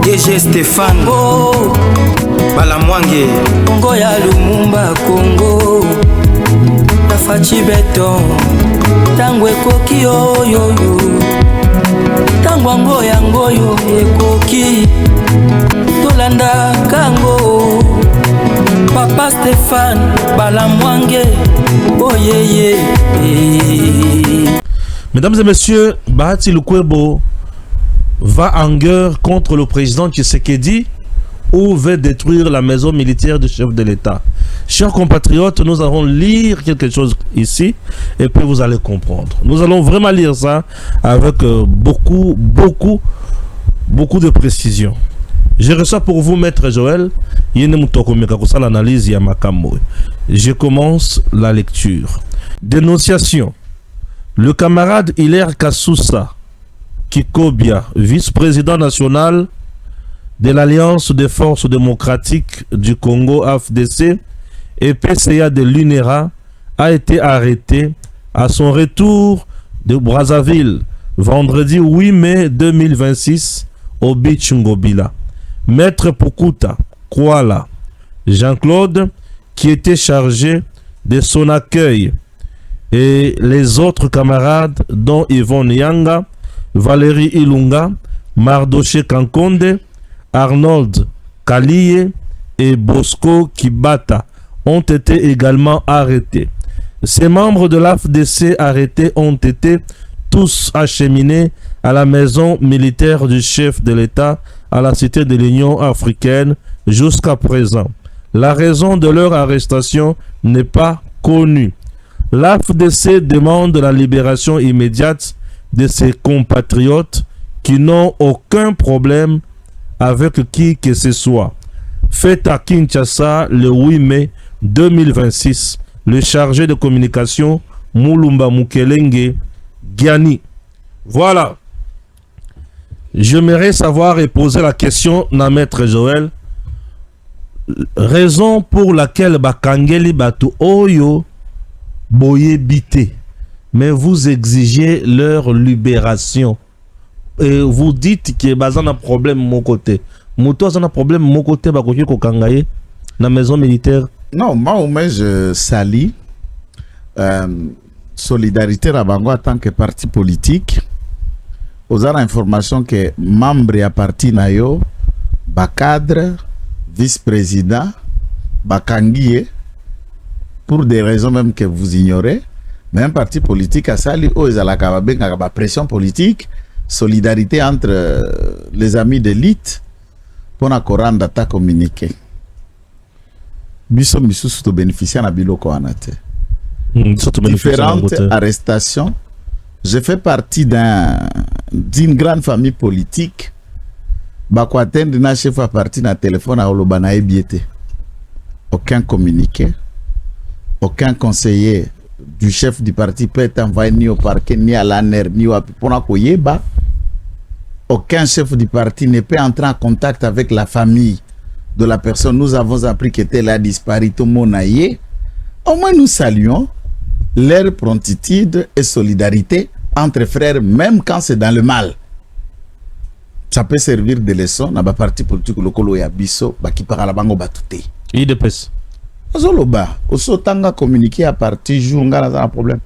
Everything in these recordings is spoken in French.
DG Stéphane Balamwange Congo ya Lumumba Congo Tafachi Beton Tango ekoki oyo Tango yangoyo ekoki Tolanda kango Papa Stéphane Balamwange Oyeye. Mesdames et messieurs, Bahati Lukwebo va en guerre contre le président Tshisekedi ou veut détruire la maison militaire du chef de l'État. Chers compatriotes, nous allons lire quelque chose ici et puis vous allez comprendre. Nous allons vraiment lire ça avec beaucoup de précision. Je reçois pour vous, Maître Joël. Je commence la lecture. Dénonciation. Le camarade Hilaire Kassoussa Kikobia, vice-président national de l'Alliance des forces démocratiques du Congo AFDC et PCA de l'UNERA, a été arrêté à son retour de Brazzaville vendredi 8 mai 2026 au Beach Ngobila. Maître Pukuta Kuala Jean-Claude, qui était chargé de son accueil, et les autres camarades dont Yvonne Yanga, Valérie Ilunga, Mardoché Kankonde, Arnold Kaliye et Bosco Kibata ont été également arrêtés. Ces membres de l'AFDC arrêtés ont été tous acheminés à la maison militaire du chef de l'État à la Cité de l'Union africaine jusqu'à présent. La raison de leur arrestation n'est pas connue. L'AFDC demande la libération immédiate de ses compatriotes qui n'ont aucun problème avec qui que ce soit. Fait à Kinshasa le 8 mai 2026, le chargé de communication Mulumba Mukelenge Giani. Voilà. J'aimerais savoir et poser la question à Maître Joël. Raison pour laquelle Bakangeli Batu Oyo Boye Bité, mais vous exigez leur libération. Et vous dites que Bazan a problème de mon côté. Mouto a un problème de mon côté, Bakoki Kokangaye, dans la maison militaire. Non, moi, je salue Solidarité Rabango en tant que parti politique. Aux informations que membre à parti nayo, cadre, vice-président, Bakangiye, pour des raisons même que vous ignorez, mais un parti politique a sali la pression politique, solidarité entre les amis d'élite pour la Coran data communiqué. Biso misusu to bénéficier na biloko anate. Différentes arrestations. Je fais partie d'une grande famille politique. Bakwatende na chef à parti na téléphone à Olobana Ebiete. Aucun communiqué, aucun conseiller du chef du parti peut être envoyé ni au parquet, ni à l'ANER, ni au Ponakoyeba. Aucun chef du parti ne peut entrer en contact avec la famille de la personne. Nous avons appris qu'elle a disparu, tout le monde a yé. Au moins nous saluons leur promptitude et solidarité entre frères, même quand c'est dans le mal. Ça peut servir de leçon dans le parti politique local ya biso qui parle la bango batouté. IDPS. Zoloba, oso tanga communiquer à partir jour ngala za problème.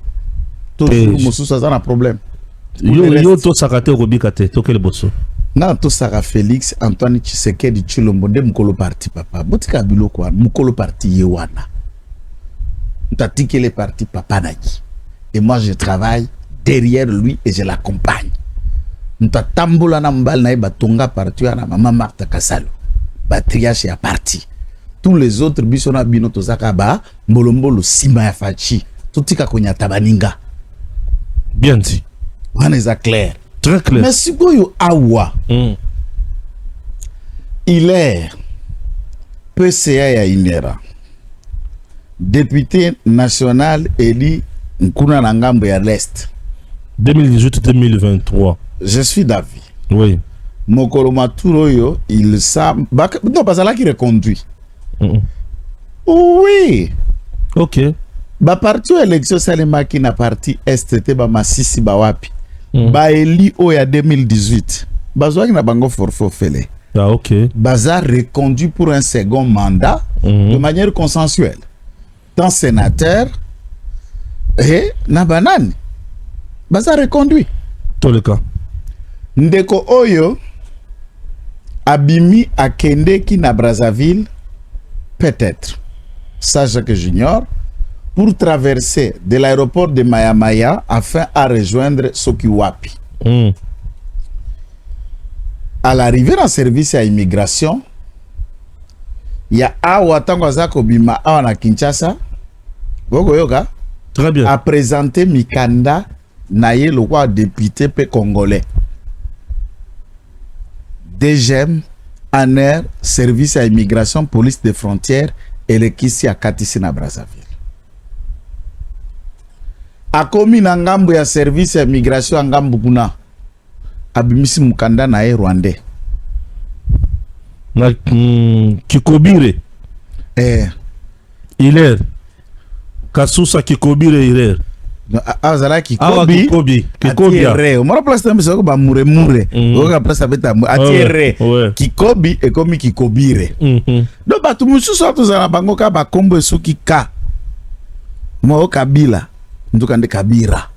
Tout mususa za na problème. Yo to sakate robikate to quel bosso. Na to saka Félix Antoine Tshisekedi Tshilombo de mukolo parti papa. Botika biloko wana mukolo parti yewana. T'as les partis papa Nagi. Et moi je travaille derrière lui et je l'accompagne. M'ta tambola na mbal na batonga parti na maman Martha Kasalo. Ba triage ya parti. Tous les autres bisona bino to zakaba mbolombolo sima ya fachi. Tutika konya tabaninga. Bien dit. On est clair. Très clair. Mais si goyo awa. Il est PCA ya Inera. Député national élu Nkuna Nangambo ya l'Est. 2018-2023. Je suis d'avis. Oui. Mokolo Maturoyo, il sait. Non, pas là qui reconduit. Oui. Ok. Ba parti élection salema qui na parti STT ba masisi ba wapi. Ba eli o ya 2018. Ba zoaki na bango forfo fele. Ah, ok. Baza reconduit pour un second mandat de manière consensuelle. Tant sénateur et Nabanani. Baza reconduit. Tout le cas. Ndeko Oyo Abimi Akende qui na Brazzaville, peut-être, ça Jacques Junior, pour traverser de l'aéroport de Mayamaya afin à rejoindre Sokiwapi. À l'arrivée dans le service à immigration, il y a Awa Tangwazako Bima Awa na Kinshasa, Gogoyoga, très bien, a présenté Mikanda Naye le roi député pe congolais. DGM, ANER, service à immigration, police des frontières et le Kissi à Katisi na Brazzaville. A commis na ngambo ya service à immigration ngambo kuna abimisi mukanda na rwandais. Na Kikobire. Hilaire. Kasusa Kikobire Hilaire. Azala Kikobi. Kikobia. Mora place tambe soko ba mure. Oka place beta atiere. Kikobi e komi Kikobire. Do batu mususu atuzana bango ka ba kombo esuki ka. Mo Kabila. Ndukande Kabira.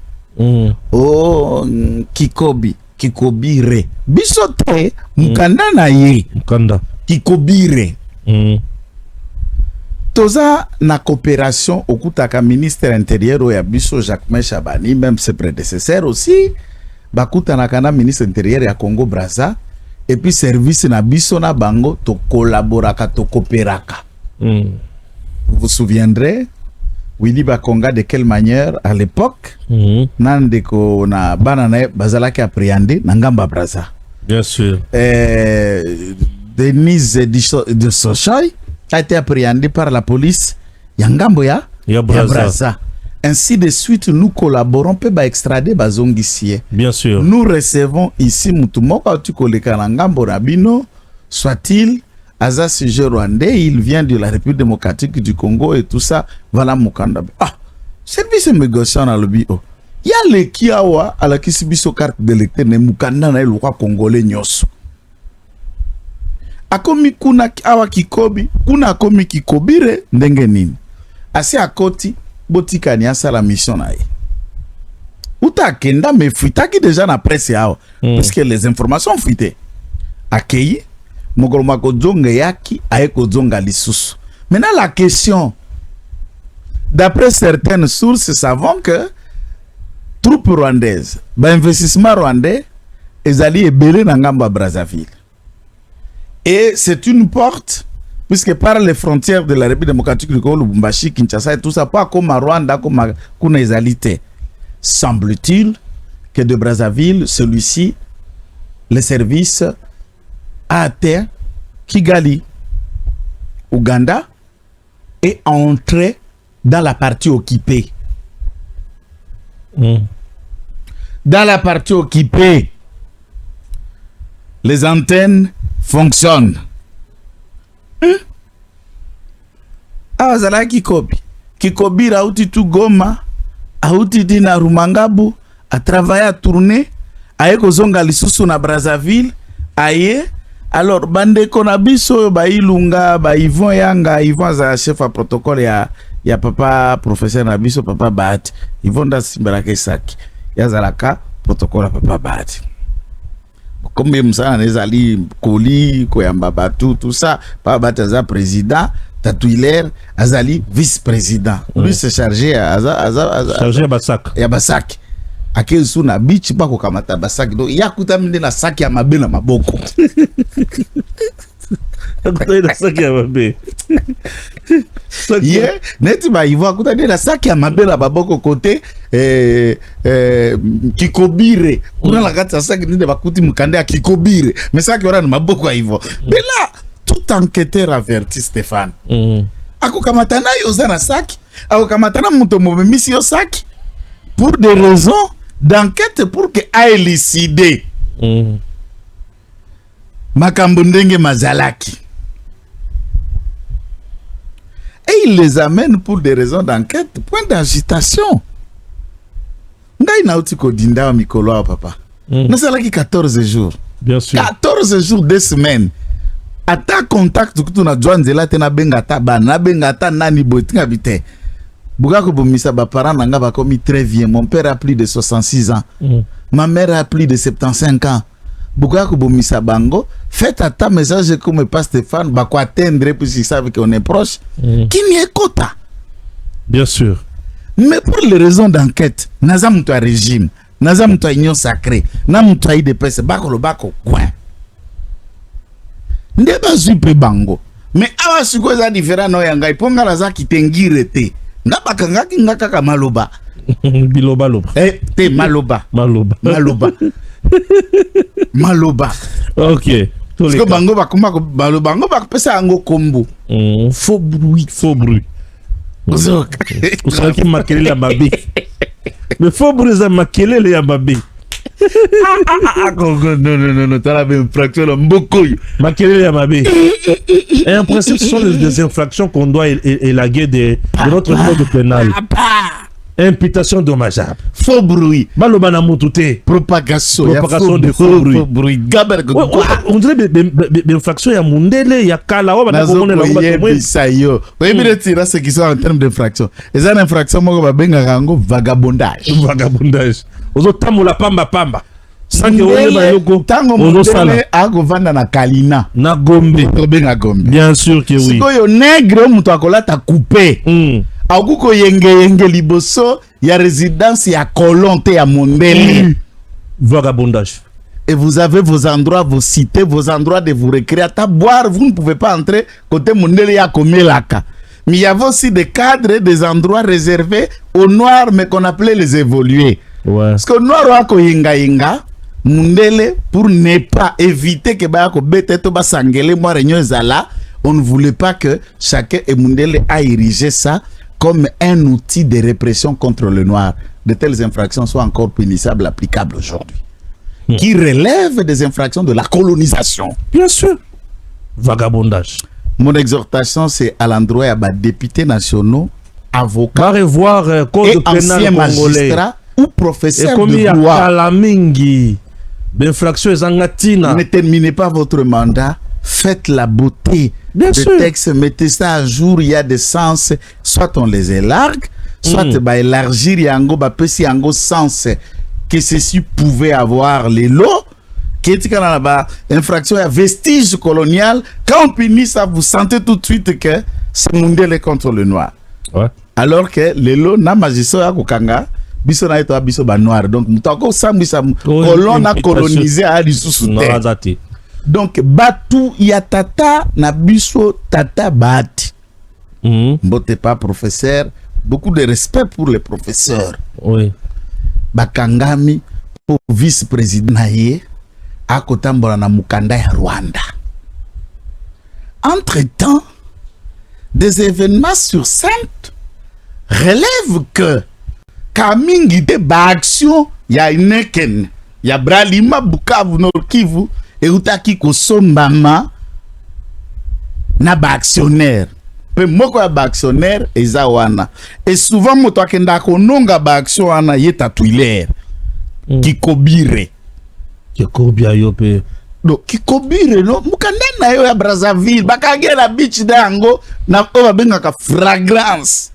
Oh Kikobi. Kikobire. Bisote mukanda na ye. Mukanda. Kikobire. Toza na coopération au kutaka ministère intérieur ya biso Jacques Chabani, même ses prédécesseurs aussi, bakuta na kana ministre intérieur ya Congo Brazza, et puis service na biso na bango to collaboraka to coopéraka. Vous vous souviendrez, Willy Bakonga de quelle manière à l'époque, nandeko na banana bazalaki appréhendé na ngamba Brazza. Bien sûr. Denise de Sochai a été appréhendé par la police Yangambo ya Brazza. Ainsi de suite, nous collaborons pour extrader bazongisie. Bien sûr. Nous recevons ici Mutumoko Tukoleka Nangambo Rabino, soit-il Aza sujet rwandais, il vient de la République démocratique du Congo et tout ça, voilà Mukanda. Ah, service immigration à l'obio. Il y a les Kiawa à la Kisibiso carte d'électeur ne Mukanda na le roi congolais nyoso. Akomi kuna awa Kikobi, kuna akomi Kikobire ndenge nini. Asi akoti botika ni asala mission na ye. Uta kenda me fuitaki déjà na presse awa parce que les informations fuité. Akei mogoloma ko zonga yaki aye ko zonga lisusu. Maintenant la question, d'après certaines sources savons que troupes rwandaises, ba investissement rwandais ezali ebele na ngamba Brazzaville. Et c'est une porte, puisque par les frontières de la République démocratique du Congo, Lubumbashi, Kinshasa et tout ça, pas comme à Rwanda, comme à Kunaizalité. Semble-t-il que de Brazzaville, celui-ci, les services a atteint Kigali, Ouganda, et entré dans la partie occupée. Dans la partie occupée, les antennes fonctionne. Azala Kikobi. Kikobi rauti tu Goma, auti dina Rumangabu, a travaillé à tourner, aye kozonga lisusu na Brazzaville, aye, alors bande konabiso ba Ilunga, ba Yvon Yanga, Yvon za chef à protocole ya papa professeur Nabiso, papa Bahati, Yvon da Simbarake Saki, ya zalaka protocole à papa Bahati. Comme Moussa Nezali, Koli, Koyamba Batou, tout ça, Papa Bataza président, Tatouiler, Azali vice-président. Lui c'est chargé à chargé à Basak. Et à Basak. Ake suna bichi bako kamata Basak. Donc yakuta minde na saki ya mabe na maboko. Yakuta na saki ya mabe. Yeah, neti ba ivo akuta na saki ya mabe na maboko côté Kikobire. Kuna la kati saki ninde bakuti mukande ya Kikobire. Mais saki ora na maboko ya ivo. Mais là, tout enquêteur averti Stéphane. Ako kamata na yo na saki, ako kamata na muto mobimisi yo saki pour des raisons d'enquête pour que a élucider. Makambo ndenge mazalaki. Et il les amène pour des raisons d'enquête, point d'agitation. Ngai na uti ko dinda mikolo papa. Nasalaki 14 jours. Bien sûr. 14 jours, 2 semaines. ata contact kutu na Joanzela te na bengata ba na bengata nani botinga bite bugako bomisa ba parents nanga ba komi très vieux. Mon père a plus de 66 ans. Ma mère a plus de 75 ans. Bugako bomisa bango, faites ata message comme pas Stéphane ba ko atteindre puisqu'ils savent qu'on est proche. Qui n'y écoute. Bien sûr. Mais pour les raisons d'enquête, naza muto régime, naza muto union sacrée, na muto IDPS bako lo bako coin. Ndeba zupe bango. Mais awa siko za différent no yanga iponga laza kitengire te. Ngaba kangaki ngaka maloba. Biloba loba. Te maloba. Maloba. Maloba. Maloba. OK. Parce que bango bakuma ko maloba bango bakopesa ango kombo. Faux bruit. Faux bruit. Usaki makelele ya mabe. Mais faux bruit za makelele ya mabe. Non, tu as une infraction Mbokoyo. Makelele ya mabe. Et en principe, ce sont des infractions qu'on doit élaguer de notre code pénal. Imputation dommageable. Faux bruit. Baloba na mutute. Propagation de faux bruit. On dirait des infractions ya mundele ya kala wa ba komone la ba bisayo. Oui, mais tira ce qui sont en termes d'infraction. Les infractions moko ba benga rango vagabondage. Vagabondage. Ozo tamola pamba. Sanke wole ba yoko. Tango mundele ako vanda na kalina. Na gombe. To benga gombe. Bien sûr que oui. Siko yo nègre muto akola ta coupé. Akuko yenge liboso ya résidence ya kolonte ya mondele. Vagabondage. Et vous avez vos endroits, vos cités, vos endroits de vous récréer. À boire, vous ne pouvez pas entrer côté mondele ya komelaka. Mais il y avait aussi des cadres et des endroits réservés aux noirs, mais qu'on appelait les évolués. Ouais. Parce que noir wako yenga mondele pour ne pas éviter que ba ko bete to ba sangele moi réunion zala, on ne voulait pas que chacun et mondele a érigé ça comme un outil de répression contre le noir. De telles infractions sont encore punissables, applicables aujourd'hui. Qui relèvent des infractions de la colonisation. Bien sûr. Vagabondage. Mon exhortation, c'est à l'endroit des députés nationaux, avocats, code et anciens magistrats ou professeurs de droit. Ne terminez pas votre mandat. Faites la beauté des textes, mettez ça à jour, il y a des sens, soit on les élargue, soit élargir yango bapesi yango sens que ceci pouvait avoir les lots, qui est là-bas, infraction à vestige colonial. Quand on punit ça, vous sentez tout de suite que c'est mondial contre le noir. Ouais. Alors que les lots na magistrat à Kokanga, biso na eto biso ba noir. Donc nous avons colon a colonisé à sous-terre. Donc batu ya tata na biso tata bati. Mbote pas professeur, beaucoup de respect pour les professeurs. Oui. Bakangami pour vice-président naye akotambola na mukanda ya Rwanda. Entre-temps, des événements sur Sainte relèvent que kamingi de ba action ya ineken ya Bralima Bukavu Nord Kivu et utaki kosombama na ba actionnaire pe moko ya ba actionnaire eza wana et souvent moto akenda kononga ba action wana yeta tuiler kikobire yo pe do kikobire no mukanda na yo ya Brazzaville bakagela beach dango na oba benga ka fragrance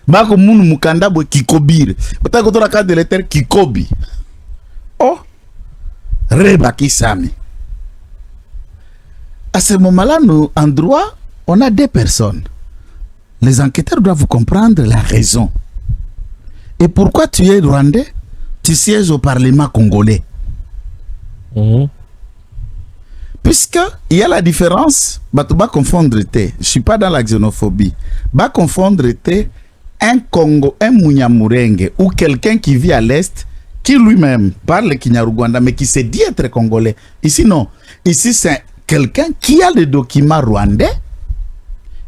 bako munu mukanda bo kikobire batako to la carte de lettre kikobi oh reba kisami. À ce moment-là, nous, en droit, on a deux personnes. Les enquêteurs doivent comprendre la raison. Et pourquoi tu es rwandais, tu sièges au Parlement congolais. Puisqu'il y a la différence, bah, tu vas confondre. Je ne suis pas dans la xénophobie. Va confondre un Congo, un Munyamurenge ou quelqu'un qui vit à l'Est, qui lui-même parle Kinyarwanda, mais qui se dit être congolais. Ici, non. Ici, c'est quelqu'un qui a le document rwandais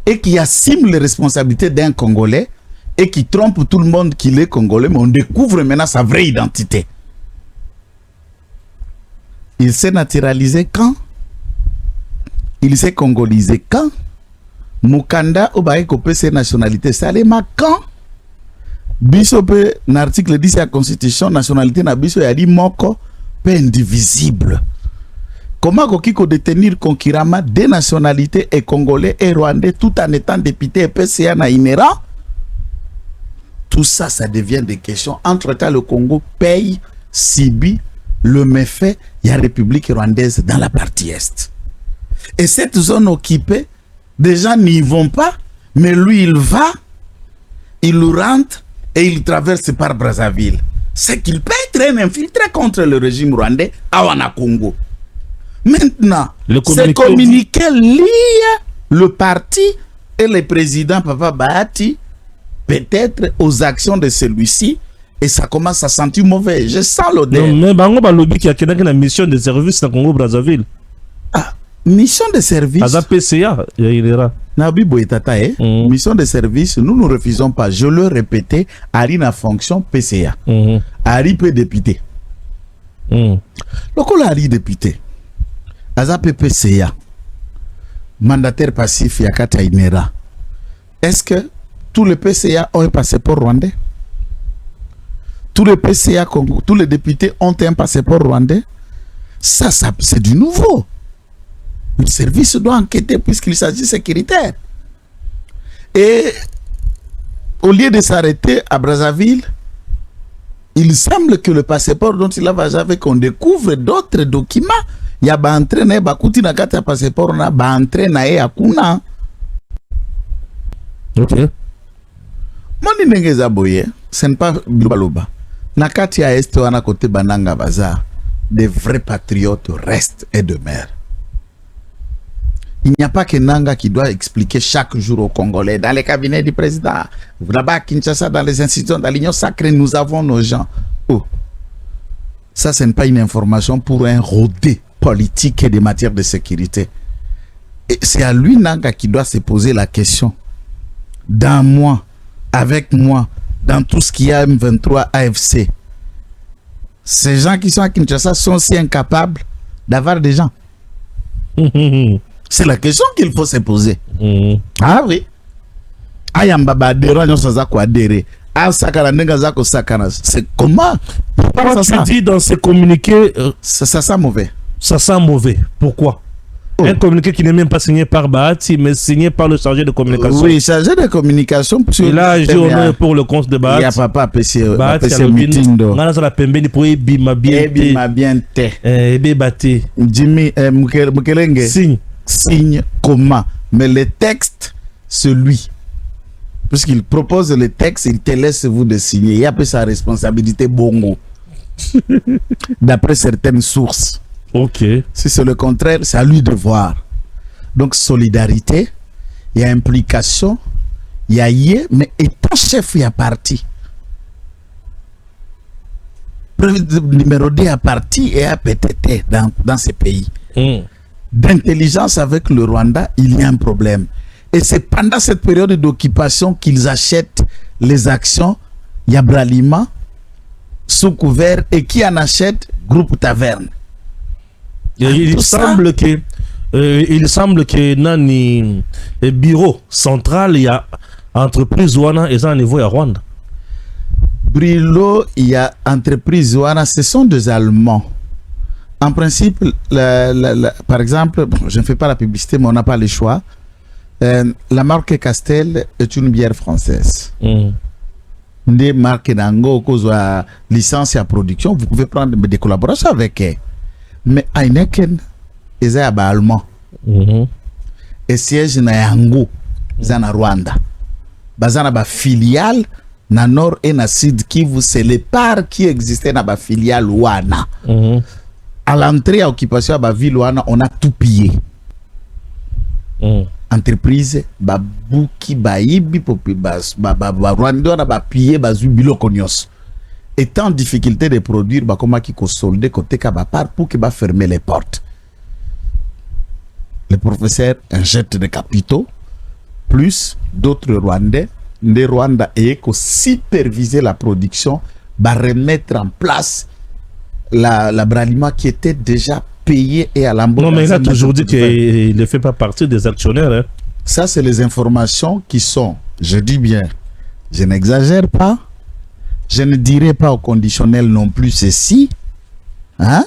et qui assume les responsabilités d'un Congolais et qui trompe tout le monde qu'il est Congolais, mais on découvre maintenant sa vraie identité. Il s'est naturalisé quand? Il s'est congolisé quand? Mukanda obaye kopé ses nationalités salema quand? Biso pe l'article 10 de la Constitution, nationalité na biso yali moko pe indivisible. Comment Kokiko détenir concurremment des nationalités et congolais et rwandais tout en étant député et PCA na inhérent? Tout ça, ça devient des questions. Entre-temps, le Congo paye, subit le méfait. Il y a République rwandaise dans la partie Est. Et cette zone occupée, des gens n'y vont pas, mais lui, il va, il rentre et il traverse par Brazzaville. C'est qu'il peut être un infiltré contre le régime rwandais à Wana-Congo. Maintenant, ces communiqués lient le parti et le président Papa Bahati peut-être aux actions de celui-ci et ça commence à sentir mauvais. Je sens l'odeur. Non, mais Bango Balobi qui a une mission de service dans Congo Brazzaville. Ah, mission de service. Aza PCA, il ira. Nabi Boetata, mission de service, nous ne refusons pas. Je le répétais, Ari na fonction PCA. Ari peut député. Lokola Ari député. Aza PCA. Mandataire passif Yakata Inera. Est-ce que tous les PCA ont un passeport rwandais? Tous les PCA, tous les députés ont un passeport rwandais? Ça c'est du nouveau. Le service doit enquêter puisqu'il s'agit sécuritaire. Et au lieu de s'arrêter à Brazzaville, il semble que le passeport dont il a voyagé, qu'on découvre d'autres documents. Il y a entraîné bakuti na kata passeport na ba entraîné akuna. OK. Moni nengeza boye, ce n'est pas globaloba. Na kati ya est wana côté bananga bazar, des vrais patriotes restent et demeurent. Il n'y a pas que Nanga qui doit expliquer chaque jour aux Congolais, dans les cabinets du président, là-bas à Kinshasa, dans les institutions, dans l'Union sacrée, nous avons nos gens. Oh. Ça, ce n'est pas une information pour un rodé politique et des matières de sécurité. Et c'est à lui, Nanga, qui doit se poser la question. Dans moi, avec moi, dans tout ce qu'il y a M23, AFC, ces gens qui sont à Kinshasa sont si incapables d'avoir des gens. C'est la question qu'il faut se poser. Ah oui. Ayambaba adhérent nyonso za ko adhérer. Ah sakana nenga za ko sakana. C'est comment? Pourquoi tu dis dans ces communiqués ça sent mauvais. Ça sent mauvais. Pourquoi? Un communiqué qui n'est même pas signé par Bahati, mais signé par le chargé de communication. Oui, chargé de communication. Il a agi au nom pour le compte de Bahati. Il y a papa PC meeting. Ngana la pembeni pour ebima bien. Ebima bien te. Ebe bate. Jimmy Mukelenge. Signe comment? Mais le texte, celui. Puisqu'il propose le texte, il te laisse vous de signer. Il a peu sa responsabilité bongo. D'après certaines sources. Ok. Si c'est le contraire, c'est à lui de voir. Donc, solidarité, il y a implication, il y a yé, mais étant chef, il y a parti. Numéro 2 à parti et à PTT dans ces pays. D'intelligence avec le Rwanda, il y a un problème. Et c'est pendant cette période d'occupation qu'ils achètent les actions Yabralima sous couvert et qui en achète Groupe Taverne. Il semble que Nani bureau central, il y a entreprise Wana et ça à niveau à Rwanda. Brilo, il y a entreprise Wana, ce sont des Allemands. En principe, par exemple, je ne fais pas la publicité, mais on n'a pas le choix. La marque Castel est une bière française. Des marques d'Ango, cause de licence et production, vous pouvez prendre des collaborations avec elles. Mais Heineken, ils sont allemands. Et siège na Yango, ils sont en Rwanda. Bazana ba filiale na nord et na sud Kivu, c'est les parts qui existaient dans la filiale Wana. À l'entrée à occupation à ville Wana, on a tout pillé. Entreprise babuki baibi popi Rwanda na ba pillé bazu biloko nyos. Étant en difficulté de produire, comment qui solde côté part pour que fermer les portes. Le professeur injecte des capitaux, plus d'autres Rwandais, des Rwandais et qui superviser la production, remettre en place la Bralima qui était déjà payée et à l'embauche. Non, mais il a toujours dit qu'il ne fait pas partie des actionnaires. Hein. Ça, c'est les informations qui sont, je dis bien, je n'exagère pas. Je ne dirai pas au conditionnel non plus ceci. Hein?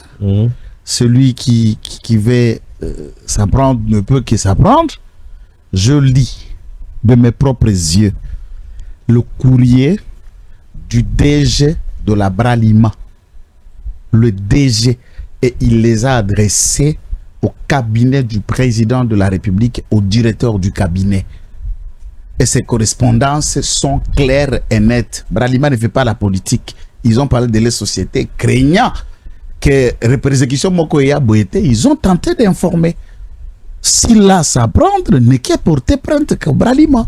celui qui veut s'apprendre ne peut que s'apprendre. Je lis de mes propres yeux le courrier du DG de la Bralima. Le DG, et il les a adressés au cabinet du président de la République, au directeur du cabinet. Et ces correspondances sont claires et nettes. Bralima ne fait pas la politique. Ils ont parlé de la société, craignant que représentation Mokoya Boete, ils ont tenté d'informer. S'il laisse apprendre, n'est qu'à porter plainte que Bralima.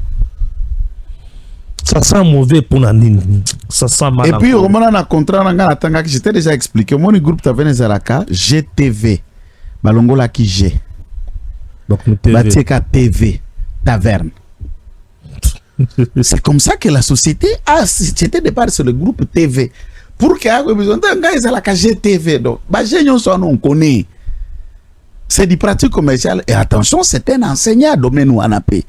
Ça sent mauvais pour Nanine. Ça sent mal. Et puis, au moment où on a contrat, j'étais déjà expliqué. Mon groupe Tavene Zaraka, GTV. Balongola qui G. Donc, TV. Batieka TV. Taverne. C'est comme ça que la société a. C'était départ sur le groupe TV. Pour qu'il y ait besoin d'un gars, ils ont la GTV. Donc, on connaît. C'est du pratique commercial. Et attention, c'est un enseignant à domaine où on a payé.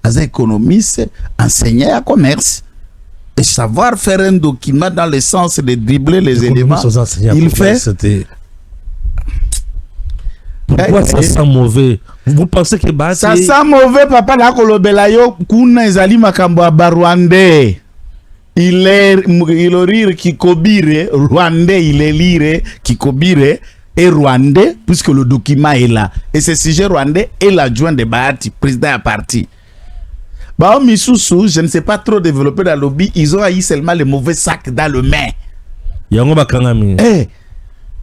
Un économiste, enseigner à commerce. Et savoir faire un document dans le sens de dribbler les éléments. Il fait. Pourquoi ça sent mauvais? Vous pensez que ça sent mauvais, papa? La kolobelayo kuna ezali makambo ya Barwandais. Il est rire qui kobire rwandais, il est lire qui kobire et rwandais puisque le document est là. Et ce sujet rwandais est l'adjoint de Bahati, président à parti. Bah, Missoussou, je ne sais pas trop développer dans le lobby, ils ont haï seulement les mauvais sacs dans le main. Yango bakangami. Eh,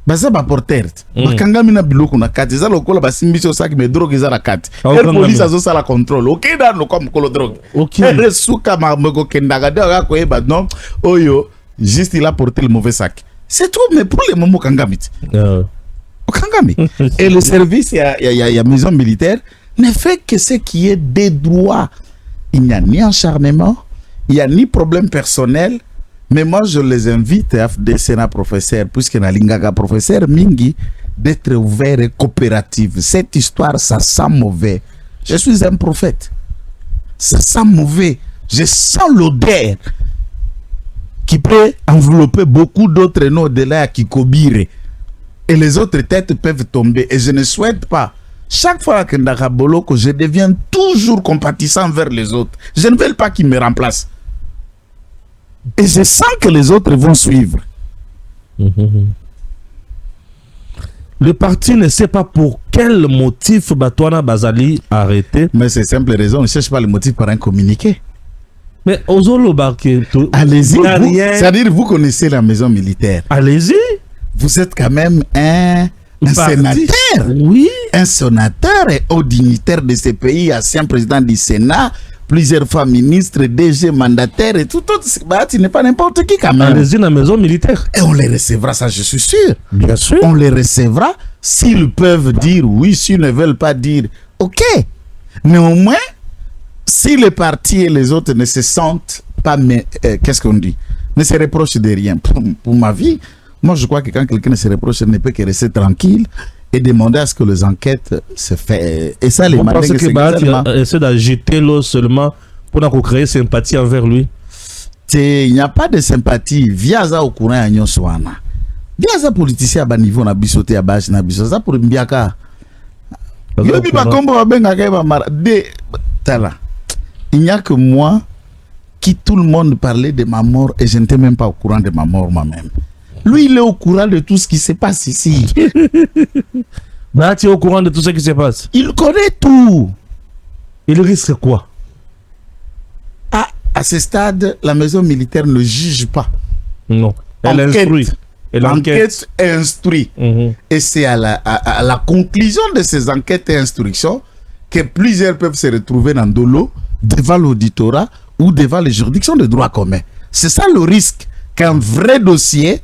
baza ba porter. Bakangami na biloko na kati. Za lokola ba simbiso sac mais drogue za la kati. Et police azo sala contrôle. OK dans no comme kolo drogue. OK. Resuka ma mego kendaga de ga ko eba non. Oyo, juste il a porté le mauvais sac. C'est tout mais pour le moment Kangami. Kangami. Et le service il y a maison militaire ne fait que ce qui est des droits. Il n'y a ni acharnement, il n'y a ni problème personnel. Mais moi, je les invite à des sénats professeurs, puisque na lingaga professeur Mingi, d'être ouvert et coopératif. Cette histoire, ça sent mauvais. Je suis un prophète. Ça sent mauvais. Je sens l'odeur qui peut envelopper beaucoup d'autres noms de là qui kobire. Et les autres têtes peuvent tomber. Et je ne souhaite pas. Chaque fois que je deviens toujours compatissant vers les autres. Je ne veux pas qu'ils me remplacent. Et je sens que les autres vont suivre. Le parti ne sait pas pour quel motif Batouana Bazali a arrêté. Mais c'est simple raison, on ne cherche pas le motif par un communiqué. Mais Ozolo Barké, allez-y, c'est-à-dire vous connaissez la maison militaire. Allez-y. Vous êtes quand même un sénateur. Oui. Un sénateur et haut dignitaire de ce pays, ancien président du Sénat, plusieurs fois ministre, DG, mandataire et tout autre. Bah, tu n'es pas n'importe qui quand même. Allez-y dans la maison militaire. Et on les recevra, ça je suis sûr. Bien sûr. On les recevra s'ils peuvent dire oui, s'ils ne veulent pas dire ok. Néanmoins, si les partis et les autres ne se sentent pas, mais qu'est-ce qu'on dit? Ne se reprochent de rien. Pour ma vie, moi je crois que quand quelqu'un ne se reproche, il ne peut que rester tranquille et demander à ce que les enquêtes se fassent. Et ça, les malins que essaie d'agiter l'eau seulement pour créer sympathie envers lui. Il n'y a pas de sympathie. Via ça au courant à Nyoswana. Via ça politicien à bas niveau na bisoté à base na bisoté ça pour Mbiaka. Il n'y a que moi qui tout le monde parlait de ma mort et je n'étais même pas au courant de ma mort moi-même. Lui, il est au courant de tout ce qui se passe ici. Bah, tu es au courant de tout ce qui se passe. Il connaît tout. Il risque quoi? À ce stade, la maison militaire ne juge pas. Non. Elle instruit. L'enquête instruit. Et c'est à la conclusion de ces enquêtes et instructions que plusieurs peuvent se retrouver dans Dolo, devant l'auditorat ou devant les juridictions de droit commun. C'est ça le risque. Qu'un vrai dossier,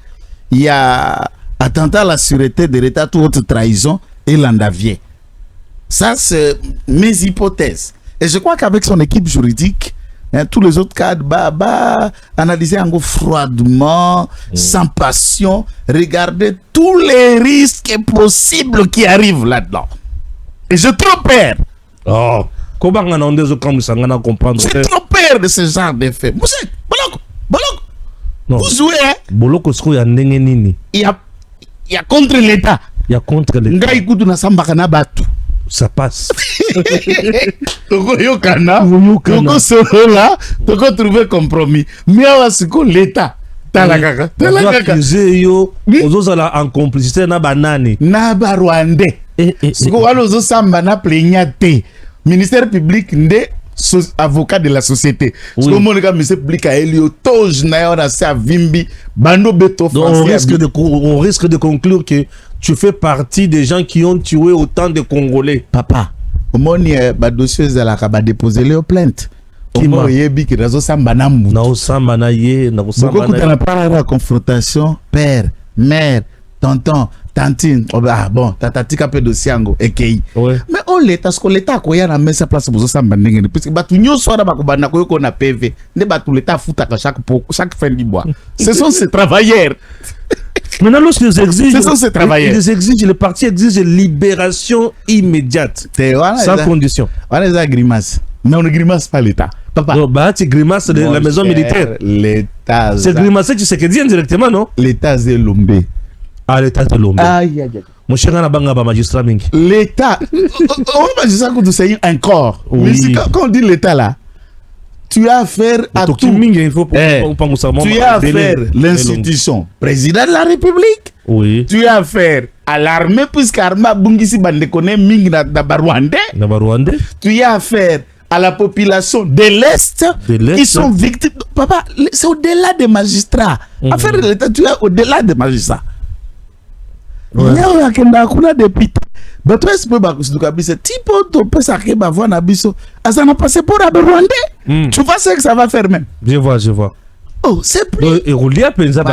il y a attentat à la sûreté de l'État, toute autre trahison et l'endavier. Ça, c'est mes hypothèses. Et je crois qu'avec son équipe juridique, tous les autres cadres, analyser en gros froidement, sans passion, regarder tous les risques possibles qui arrivent là-dedans. Et j'ai trop peur. Oh, comment on a comprendre? J'ai trop peur de ce genre de faits. Vous jouez, hein? Il y a contre l'État. Il y a contre les... Ngai kutu na sambaka na batu. Ça passe. Toko yokana. Yokana. Toko solola. Toko trouver compromis. Miawa siko l'État. Tala kaka. Tala kaka. Yo, ozo la en complicité na banani. Na ba Rwandais. Siko walo ozo samba na plaignant te. Ministère public nde avocat de la société. Parce que mon ministère public a élio toge na yona sa vimbi bando beto français. On risque de conclure que tu fais partie des gens qui ont tué autant de Congolais. Papa, au moni ba dossier za la ka déposer les plaintes. Qui m'a yebi ki razo samba na mu. Na osamba na ye, na osamba na. Beaucoup de pas la confrontation père, mère, tonton, tantine. Oh bah bon, tatatika pe dossier ngo ekei. Mais on l'état ce que l'état ko ya na mettre sa place pour samba ndenge parce que batu nyoso na bakobanda ko ko na PV. Ne batu l'état futa chaque fin du mois. Ce sont ces travailleurs. Maintenant, lorsqu'ils exigent, ils exigent, le parti exige libération immédiate, sans condition. On les a grimace. Mais on ne grimace pas l'État. Papa. Non, bah, tu grimaces de la maison militaire. L'État. C'est grimacer, tu sais que dit indirectement, non? L'État, c'est Lombe. Ah, l'État, c'est Lombe. Aïe, aïe, aïe. Mon cher Anabanga, magistrat Mingi. L'État. On va dire que c'est un corps. Mais quand on dit l'État là, tu as affaire à tout. Tu as affaire l'institution président de la République. Oui. Tu as affaire à l'armée, puisque l'armée Bungisi Bandekone Ming na Rwandais. Tu as affaire à la population de l'Est qui sont victimes. Papa, c'est au-delà des magistrats. Affaire de l'État, tu es au-delà des magistrats. Il y a des pita. But tu peux pas tipo to pesa ke ba voir na biso azana passé pour la Rwandais. Tu vois ce que ça va faire même. Je vois. Oh, c'est plus et rouler à Penza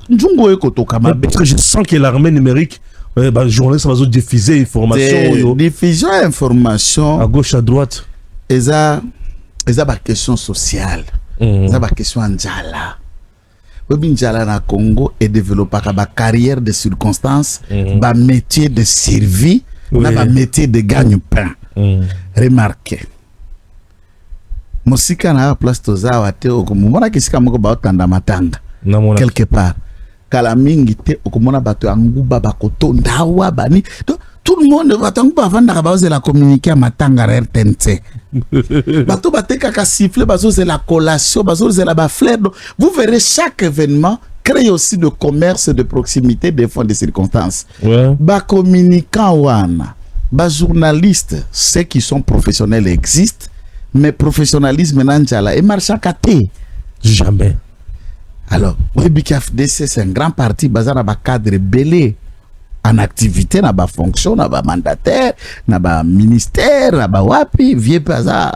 Njungo eko kama parce que je sens que l'armée numérique bah journaliste va diffuser information diffusion information à gauche à droite. Eza ba question sociale. Eza ba question njala. Njala na Congo et développer ba carrière de circonstances, ba métier de survie, ba métier de gagne-pain. Remarquez. Musika na place toza wate okomona kisika moko ba otanda matanga. Quelque part. Kala mingi te okomona bato anguba bakotonda wa bani. Tout le monde va tant pas vendre la communiquer à matanga RTNC. Bato bateka ka siffler bazo c'est la collation, bazo c'est la fleur. Vous verrez chaque événement crée aussi de commerce de proximité des fonds de circonstances. Ba communicant wana, ba journalistes, ceux qui sont professionnels existent, mais professionnalisme nanjala et marche à côté. Jamais. Alors, BKFDC c'est un grand parti basé na ba cadre belé. En activité, na ba fonction, na ba mandataire, na ba ministère, na ba wapi, vie paza,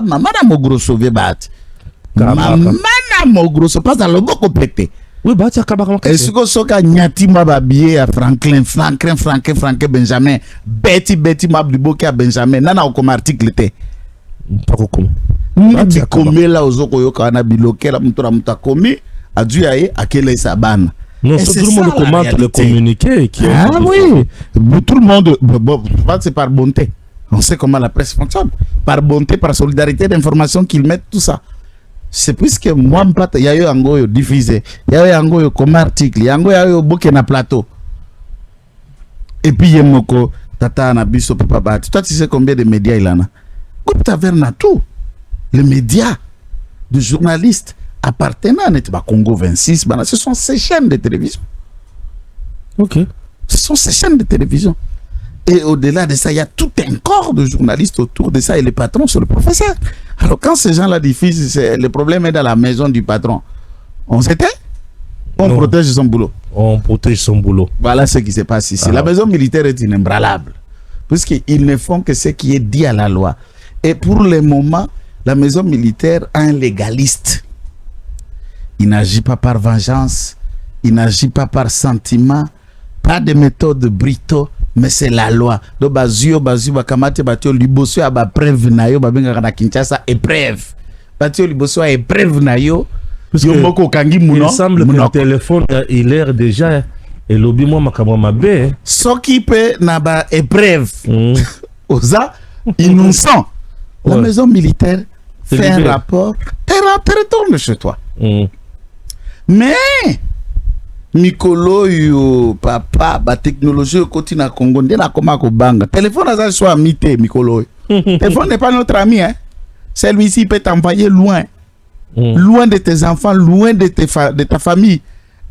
mamana mo grosso vie bat. Mamana mo grosso pas dans le beau complété. Oui, bah, tiens, kabakama. Est-ce que soka nyati ma ba billet à Franklin Benjamin, Betty Mabdiboke à Benjamin, nana au comme article te. Pas comme. Ni comme là aux oko yoka na biloke la mutora mutakome, a dû aller à quelle sabane. Non, tout le monde commente le communiqué. Oui, tout le monde, c'est par bonté. On sait comment la presse fonctionne. Par bonté, par solidarité d'information qu'ils mettent tout ça. C'est puisque moi, il y a eu un goyo diffusé, il y a eu un goyo comme article, il y a eu un na plateau. Et puis, il y a un tata na biso papa. Toi, tu sais combien de médias il en a? Groupe Taverne a tout. Les médias, de journalistes, appartenant à Congo 26, ce sont ces chaînes de télévision. Ok. Ce sont ces chaînes de télévision. Et au-delà de ça, il y a tout un corps de journalistes autour de ça et les patrons sont le professeur. Alors quand ces gens-là diffusent, le problème est dans la maison du patron. On s'était? On protège son boulot. On protège son boulot. Voilà ce qui se passe ici. La maison militaire est inébranlable. Puisqu'ils ne font que ce qui est dit à la loi. Et pour le moment, la maison militaire a un légaliste. Il n'agit pas par vengeance, il n'agit pas par sentiment, pas de méthode brito, mais c'est la loi. Donc, bazio, bakamate, batio, liboso, aba preuve na yo, babenga na Kinshasa, épreuve. Batio, liboso, épreuve na yo, yomoko kangi mouno. Il semble que le téléphone, il est déjà, et l'obi moi, makamwa mabe. Ce qui peut, na ba épreuve. Oza, innocent. La maison militaire fait un rapport, tu retournes chez toi. Mais mikolo yo papa ba technologie côté na Congo ndé na koma ko banga téléphone a soit ami te mikolo téléphone n'est pas notre ami hein. Celui-ci peut t'envoyer loin loin de tes enfants, loin de ta famille,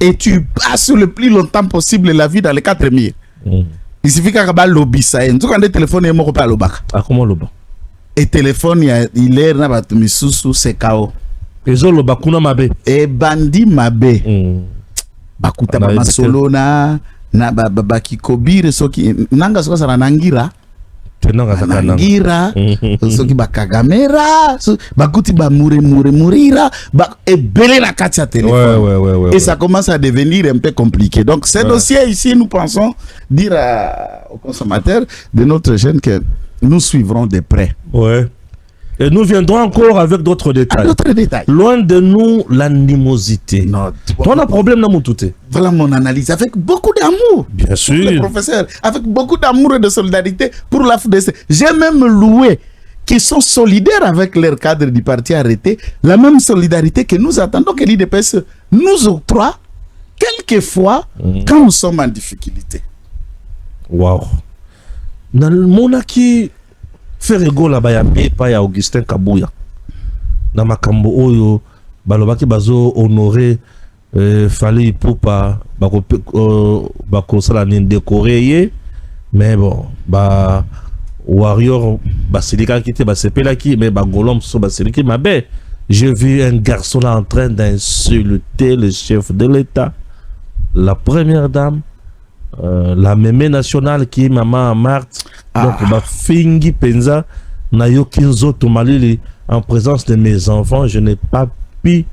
et tu passes le plus longtemps possible la vie dans les 4 murs. Il suffit qu'à un lobby ça en tout cas des téléphones est mort pas le bac. Ah comment le bas? Et téléphone il est na ba misusu c'est KO. Ezo le bakuna mabe. Et bandi mabe. Bakuta ba solo na ba kikobire soki nanga soka sana nangira. Nangira soki ba kagamera bakuti ba murira ba ebele la kati ya téléphone. Et ça commence à devenir un peu compliqué. Donc ces dossiers ici nous pensons dire aux consommateurs de notre chaîne que nous suivrons de près. Ouais. Et nous viendrons encore avec d'autres détails. Loin de nous, l'animosité. On a un problème dans mon tout. Voilà mon analyse. Avec beaucoup d'amour. Bien sûr. Le professeur. Avec beaucoup d'amour et de solidarité pour la FDC. J'ai même loué qui sont solidaires avec leur cadre du parti arrêté. La même solidarité que nous attendons que l'IDPS nous octroie quelquefois quand nous sommes en difficulté. Waouh. Dans le monde qui Ferego la baya pepa ya Augustin Kabuya na makambo oyo balobaki bazo honorer Fally Ipupa bako sala ni décoré mais bon ba warrior basilika kité basepelaki mais ba golom so basiliki mabe. J'ai vu un garçon là en train d'insulter le chef de l'État, la première dame, la mémé nationale qui est maman Marthe. Donc ba fingi penza na yokinzo tomalili en présence de mes enfants, je n'ai pas pu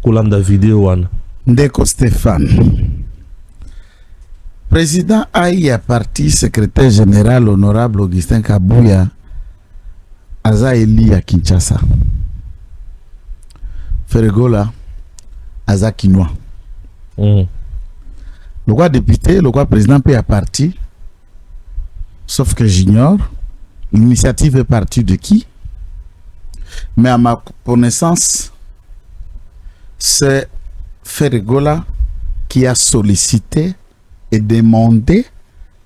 kolanda vidéo wana. Ndeko Stéphane, président Aïa parti secrétaire général honorable Augustin Kabuya aza eli à Kinshasa. Ferregola aza Kinois. Le roi député, le roi président peut à parti. Sauf que j'ignore, l'initiative est partie de qui? Mais à ma connaissance, c'est Ferregola qui a sollicité et demandé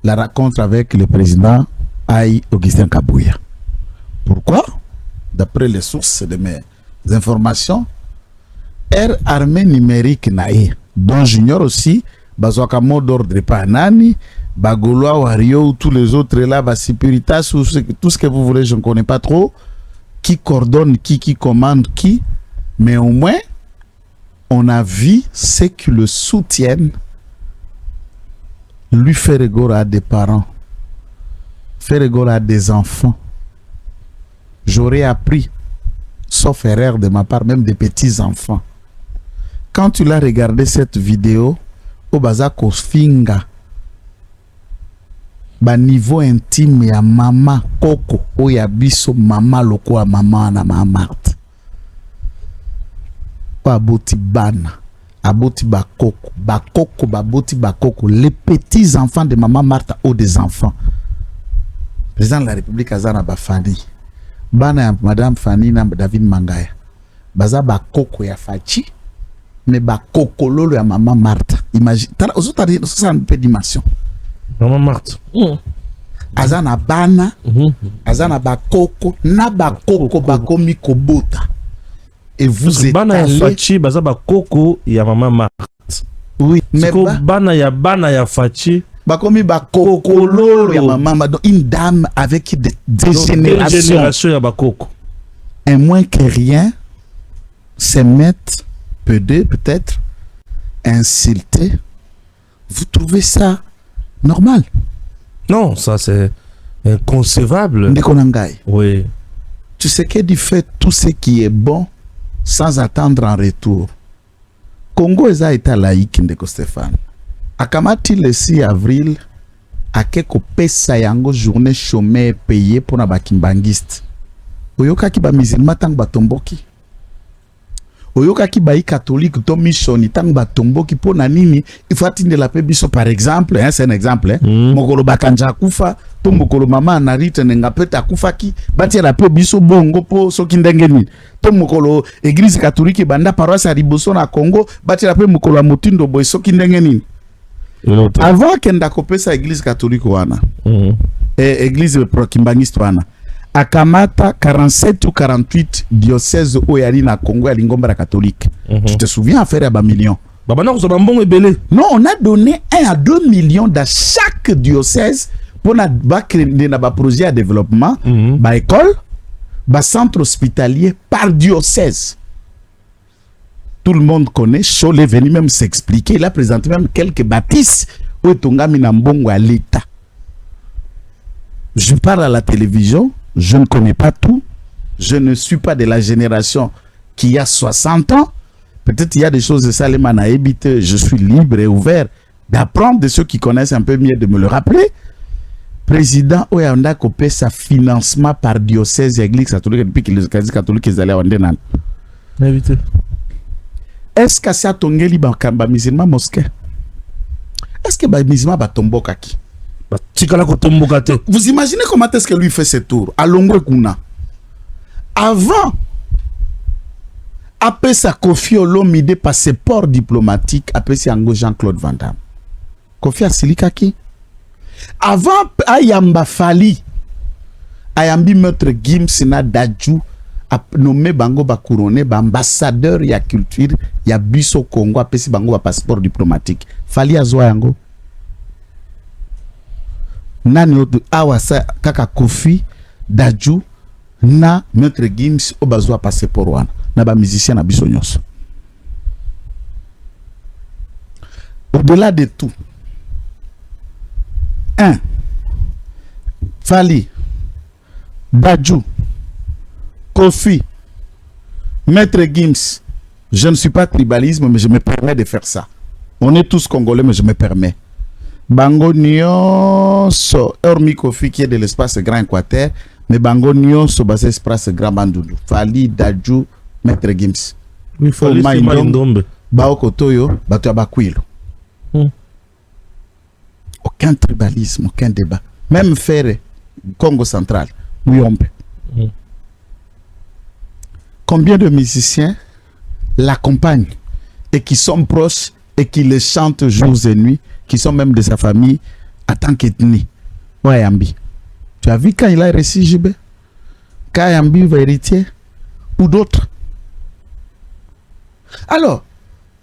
la rencontre avec le président Augustin Kabuya. Pourquoi? D'après les sources de mes informations, air armée numérique naïe, dont j'ignore aussi, bazooka mot d'ordre pas nani, Bagoloa, Wario, tous les autres là, Sécuritas, tout ce que vous voulez, je ne connais pas trop. Qui coordonne qui commande qui. Mais au moins, on a vu ceux qui le soutiennent. Lui, Ferregola a des parents. Ferregola a des enfants. J'aurais appris, sauf erreur de ma part, même des petits-enfants. Quand tu l'as regardé cette vidéo, au Bazako Finga, ba niveau intime ya mama Koko o ya biso mama loko a mama na mama Marthe aboti bana aboti ba Koko baboti ba Koko les petits enfants de maman Marthe ou des enfants. Président de la République azana ba Fani bana ya madame Fani na David Mangaya baza ba Koko ya Fachi mais ba Koko lolo ya maman Marthe. Imagine ça une petite dimension. Maman Marthe. Azana bana, azana ba Koko, na ba Koko bakomi kobota. Et vous êtes bana ya Fachi, baza ba Koko ya maman Marthe. Oui, mais bana ya Fachi, bakomi ba Koko lolo ya maman. Donc une dame avec des générations ya ba Koko. Et moins que rien, se mettre peut-être insulter. Vous trouvez ça normal? Non, ça c'est inconcevable. Oui. Tu sais que tu fais tout ce qui est bon sans attendre en retour. Congo est un état laïque, Ndeko Stéphane. Akamati le 6 avril, à quelques pesa yango journée chômée payée pour na bakimbangiste. Oyoka ki ba musulman tang batomboki. oyoka ki bayi catholique to mission tang ba tombo ki pona nini il faut atteindre la paix biso par exemple hein, c'est un exemple hein. Mokolo bakanja kufa to mokolo mama narite nenga peta kufa ki bati la paix biso bongo po soki ndenge nini to mokolo église catholique banda paroisse ya Liboso na Congo bati la paix mokolo motindo boy soki ndenge nini avant kenda kopesa église catholique wana église prokimbangiste wana akamata 47 ou 48 diocèses oyali na Congo ya lingomba catholique. Tu te souviens affaire ya ba millions. Non, on a donné 1 à 2 millions dans chaque diocèse pour na ba créer na ba projet de développement, ba école, ba centre hospitalier par diocèse. Tout le monde connaît, Chol est venu même s'expliquer, il a présenté même quelques bâtisses où tongami na mbongo à l'État. Je parle à la télévision, je ne connais pas tout. Je ne suis pas de la génération qui a 60 ans. Peut-être il y a des choses de ça, les manaïbites. Je suis libre et ouvert d'apprendre de ceux qui connaissent un peu mieux, de me le rappeler. Président Oyanda Kopé, sa financement par diocèse et église catholique depuis que les églises catholiques allaient en Dénan. Est-ce que ça tongeli ba musulman mosquée? Est-ce que ba musulman ba tombokaki? Vous imaginez comment est-ce que lui fait ses tours à Longwe Kuna. Avant, après sa Kofi Olomide passeport diplomatique, après c'est Jean-Claude Van Damme. Kofi Asilikaki. Avant, Ayamba Fali, Ayambi Maître Gims na Dadju, a nommé Bango ba couronné, ba ambassadeur ya culture, ya biso Congo, après c'est Bango ba passeport diplomatique. Fali azwa yango. Nani otu awasa kaka Kofi Dadju na Maître Gims obazwa passeport wana na ba musicien na biso nyonso. Au-delà de tout, Fali, Dadju, Kofi, Maître Gims, je ne suis pas tribalisme mais je me permets de faire ça. On est tous congolais mais je me permets. Bango nyonso, hormis Kofi qui est de l'espace Grand Équateur, mais Bango nyonso bas espace Grand Bandundu. Fali, Dadju, Maître Gims. Oui, Fali c'est Malindombe. Baoko Toyo, Bato Abakwilo. Aucun tribalisme, aucun débat. Même faire Congo central, Muyombe. Combien de musiciens l'accompagnent et qui sont proches et qui le chantent jours et nuits, qui sont même de sa famille en tant qu'ethnie. Wayambi. Tu as vu quand il a reçu Jibé? Kayambi va héritier ou d'autres. Alors,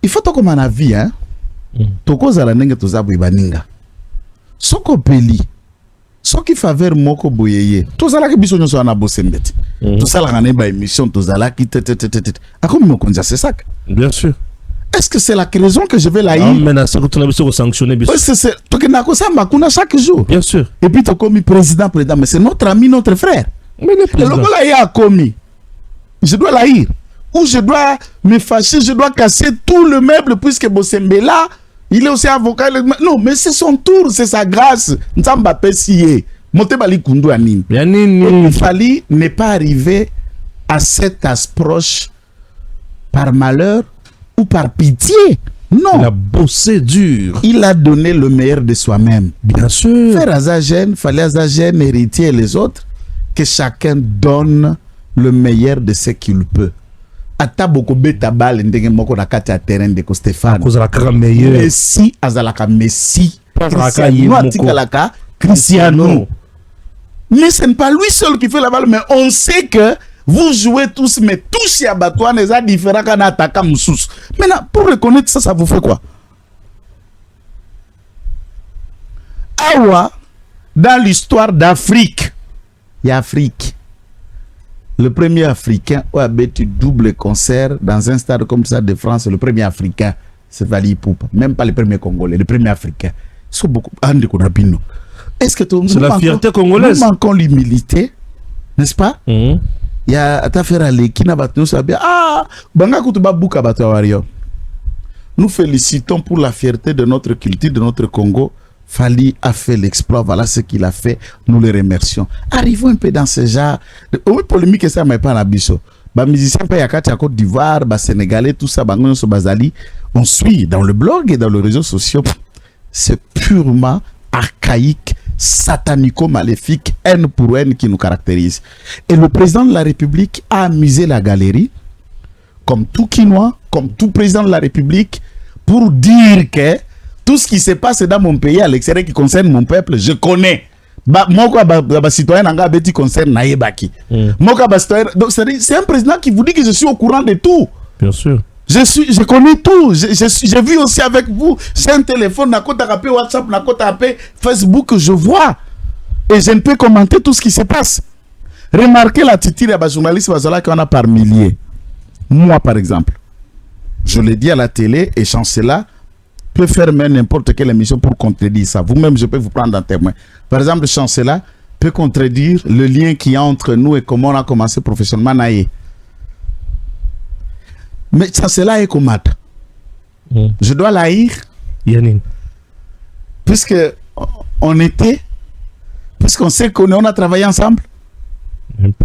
il faut qu'on a vu, hein? Toko zala nenge tozabu ibaninga. Soko peli. Soki faveur moko boyeye. Tozala ki biso nyonso ana bosembeti. Tozala ngane ba émission tozala ki tetetetet. Akomi mokonza c'est ça. Bien sûr. Est-ce que c'est la raison que je vais la haïr? Mais ça que tu as sanctionné. C'est chaque jour. Bien sûr. Et puis tu as commis président, mais c'est notre ami, notre frère. Mais le président. Je dois la haïr. Ou je dois me fâcher, je dois casser tout le meuble puisque Bossembe là, il est aussi avocat. Non, mais c'est son tour, c'est sa grâce. Nzamba Pessier. Motebali Kundu Anim. Il fallait ne pas arriver à cette approche par malheur ou par pitié. Non. Il a bossé dur. Il a donné le meilleur de soi-même. Bien sûr. Faire Azagène, fallait Azagène, héritier et les autres, que chacun donne le meilleur de ce qu'il peut. Ata boko beta bal ndenge moko na kati ya terrain de Stéphane. Kozalaka meilleur. Messi azalaka Messi. Cristiano. Mais ce n'est pas lui seul qui fait la balle, mais on sait que vous jouez tous, mais tous les abattoirs sont différents quand on attaque Moussous. Maintenant, pour reconnaître ça, ça vous fait quoi? Awa, dans l'histoire d'Afrique, il y a Afrique. Le premier Africain a battu double concert dans un stade comme ça de France. Le premier Africain, c'est Vali Poupa. Même pas le premier Congolais, le premier Africain. Ils sont beaucoup. Est-ce que c'est la fierté congolaise? Nous manquons l'humilité, n'est-ce pas? Il y a affaire à l'équipe. Nous félicitons pour la fierté de notre culture, de notre Congo. Fali a fait l'exploit, voilà ce qu'il a fait, nous le remercions. Arrivons un peu dans ce genre de polémique, ça mais pas la biso. musiciens à Côte d'Ivoire, Sénégalais, tout ça, Bazali, on suit dans le blog et dans les réseaux sociaux. C'est purement archaïque, satanico-maléfique, haine pour haine qui nous caractérise. Et le président de la République a amusé la galerie, comme tout Quinois, comme tout président de la République, pour dire que tout ce qui se passe dans mon pays à l'extérieur qui concerne mon peuple, je connais. Moi, citoyen qui concerne Naïbaki. Donc, c'est un président qui vous dit que je suis au courant de tout. Bien sûr. Je connais tout. J'ai vu aussi avec vous. J'ai un téléphone, WhatsApp, Facebook, je vois. Et je ne peux commenter tout ce qui se passe. Remarquez l'attitude des journalistes qu'on a par milliers. Moi, par exemple, je l'ai dit à la télé et Chancela peut faire même n'importe quelle émission pour contredire ça. Vous-même, je peux vous prendre en témoin. Par exemple, Chancela peut contredire le lien qu'il y a entre nous et comment on a commencé professionnellement Naïe. Mais Chancela est comme je dois l'haïr. Puisque on était, puisqu'on sait qu'on a travaillé ensemble.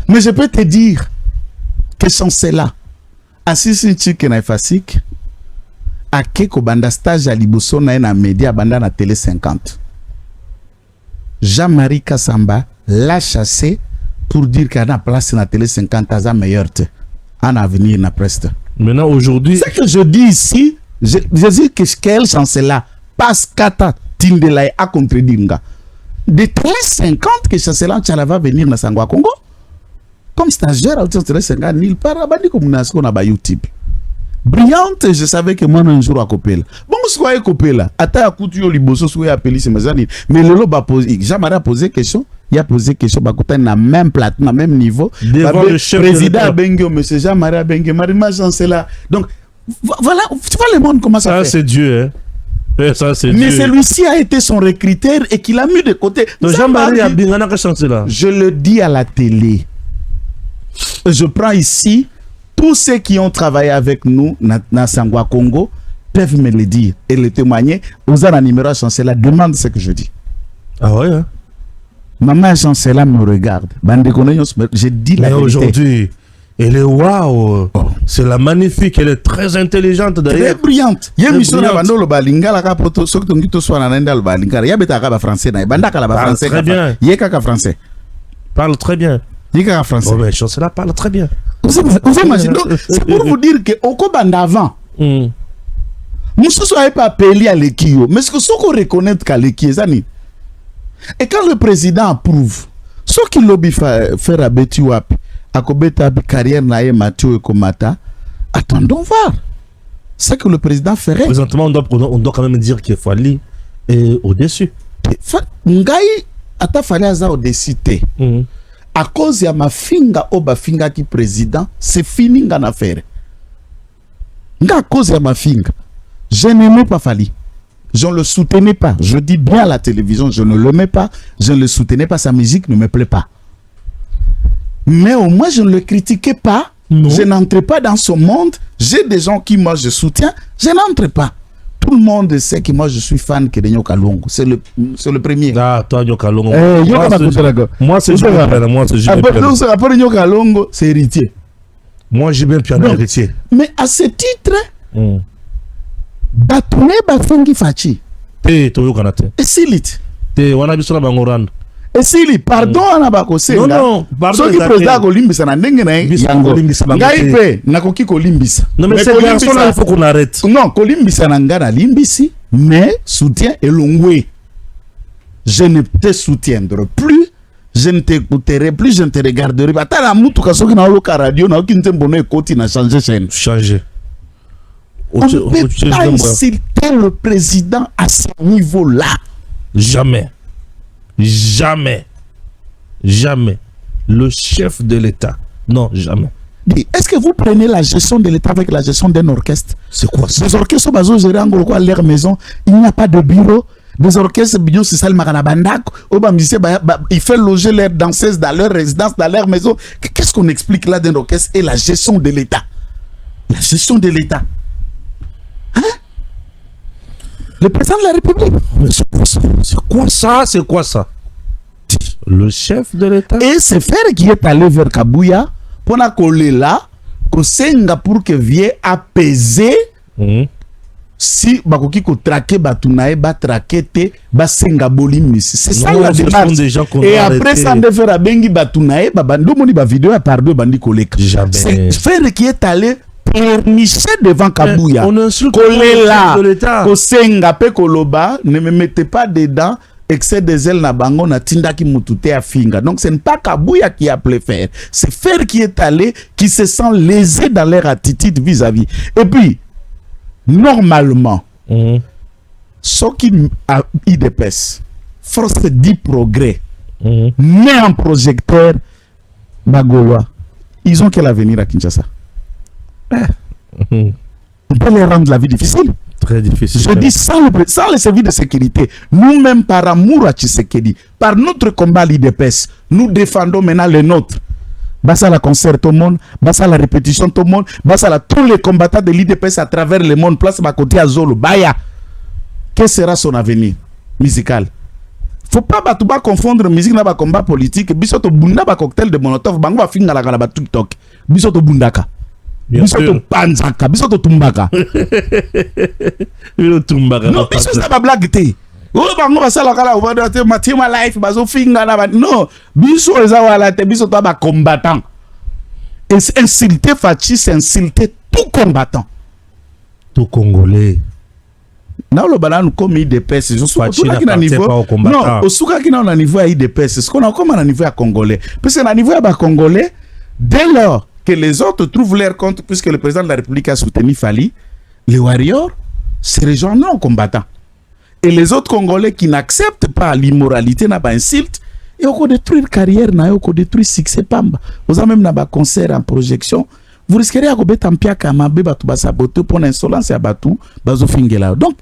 Mais je peux te dire que Chancela, Assisi Tchik na Fasik, a keko banda stage à Liboso na média banda na télé 50. Jean-Marie Kassamba l'a chassé pour dire qu'il y a place na télé 50 à meilleur en avenir na preste. Maintenant aujourd'hui, ce que je dis ici, je dis que quelle chance là passe kata tindela a contredire de télé 50 que chancela Tchala va venir na Sangwa Congo comme stagiaire à télé 50 000 par abandi comme na ba YouTube. Brillante, je savais que moi un jour à Copela. Bon, ce qu'on a Copela, ata akutu liboso soit appelé ces mazani, mais le loba posé, jamais posé question, il a posé question ba kota na même plate, na même niveau. Devant le chef président Bengo, monsieur Jean-Marie Bengue, Marima Chancela. Donc voilà, tu vois le monde comment ça fait. Ça c'est Dieu, hein. Ça c'est Dieu. Mais celui-ci a été son recruteur et qu'il a mis de côté. Donc Jean-Marie a bien que Chancela. Je le dis à la télé. Je prends ici tous ceux qui ont travaillé avec nous dans Sangwa Congo peuvent me le dire et le témoigner. Aux ans numéro à Chancela, demande ce que je dis. Ah ouais, hein? Maman Chancela me regarde. Je dis la vérité. Aujourd'hui, elle est waouh. Oh. C'est la magnifique, elle est très intelligente d'ailleurs. Très brillante. Il y a une mission à Bando le Balinga, la capoto, ce que tu dis, soit le Balinga. Il y a des français, il y a des français. Très bien. Il y a des français. Parle très bien. Il y a des français. Oh, mais Chancela parle très bien. C'est pour vous dire qu'au Kobanda avant, nous ne sommes pas appelés à l'équio, mais ce qu'on reconnaît qu'à l'équio, et quand le président approuve, ce qu'il lobby faire à Betiwap, à Kobeta carrière naïe Mathieu et Komata, attendons voir ce que le président ferait. Présentement, on doit quand même dire qu'il faut aller au-dessus. Ngai ata fallait aza au-dessus. À cause de ma finga oba finga qui président, c'est fini en affaire. À cause de ma finga, je n'aimais pas Fali. Je ne le soutenais pas. Je dis bien à la télévision, je ne l'aimais pas. Je ne le soutenais pas. Sa musique ne me plaît pas. Mais au moins, je ne le critiquais pas. Non. Je n'entrais pas dans ce monde. J'ai des gens qui, moi, je soutiens. Je n'entre pas. Tout le monde sait que moi je suis fan de Nyoka Longo. C'est le premier. Ah, toi Nyoka Longo. Moi c'est Nyoka Longo, c'est héritier. Moi j'ai bien piano héritier. Mais à ce titre, Batouné Bafongi Fachi. Et Silit. Et on a vu sur la Bangorand. Et Sili, pardon, on a pas non, non, pardon. Ce qui président Kolimbisa n'a pas Gaïpe, n'a pas Kolimbisa. Non, mais c'est bien ça, il faut qu'on arrête. Non, Kolimbisa n'a pas Limbisi, mais soutien et longwe. Je ne te soutiendrai plus, je ne t'écouterai plus, je ne te regarderai pas. T'as la moutou qui n'a pas radio, n'a aucune bonne côté, n'a changé chaîne. Changer. On ne peut pas insulter le président à ce niveau-là. Jamais. Jamais. Jamais. Le chef de l'État. Non, jamais. Est-ce que vous prenez la gestion de l'État avec la gestion d'un orchestre? C'est quoi ça? Les orchestres sont gérés en gros à leur maison. Il n'y a pas de bureau. Des orchestres, c'est ça le Maranabandak. Il fait loger leurs danseuses dans leur résidence, dans leur maison. Qu'est-ce qu'on explique là d'un orchestre et la gestion de l'État? La gestion de l'État. Hein? Le président de la République. Mais c'est quoi ça? C'est quoi ça? Le chef de l'État. Et c'est faire qui est allé vers Kabouya pour coller là kosenga pour que vie apaiser si bakoki ko traquer batunae ba traquer te ba senga bolimisi. C'est ça la démarche. Et après ça de faire abengi batunae ba bando moni ba vidéo par deux bandi koleka. C'est faire qui est allé pernicher devant Kabouya. On insulte de l'État. Kosenga pe koloba, ne me mettez pas dedans. Excès des ailes na bango na tindaki mutute à finga. Donc ce n'est pas Kabouya qui a appelé faire. C'est faire qui est allé, qui se sent lésé dans leur attitude vis-à-vis. Et puis, normalement, ce qui a IDPS, force dit progrès, met en projecteur Bagolois. Ils ont quel avenir à Kinshasa? On peut les rendre la vie difficile. Très difficile. Je dis sans les services de sécurité, nous-mêmes par amour à Tshisekedi, par notre combat à l'IDPS, nous défendons maintenant les nôtres. Bassa la concert tout le monde, bassa la répétition tout le monde, bassa la tous les combattants de l'IDPS à travers le monde, place ma côté à Zolo, Baya. Quel sera son avenir musical? Faut pas confondre musique na ba combat politique, bisoto bunda ba cocktail de Molotov, bango ba finga la ba TikTok, bisoto bundaka. Bisoto panzaka, bisoto tumbaka. Non, bisoto ba blague te. Oh bango ba sala kala ba te matima life bazo finga na ba. Non, biso eza wala te bisoto ba combattant. Et insulter Fachi, c'est insulter tout combattant. Tout Congolais. Dans le balance comme IDPS, je suis pas niveau. Non, au souka qui n'a niveau à IDPS, ce qu'on a comme un niveau à Congolais. Parce que à niveau à Congolais, dès lors que les autres trouvent leur compte, puisque le président de la République a soutenu Fali, les warriors se rejoignent non combattants. Et les autres Congolais qui n'acceptent pas l'immoralité, n'a pas insulte, et on peut détruire carrière, on peut détruire succès pamba. Vous avez même n'a concert en projection. Vous risquerez à mettre en pied à Mabé Batou Basabote pour l'insolence à Batou Bazofingela. Donc,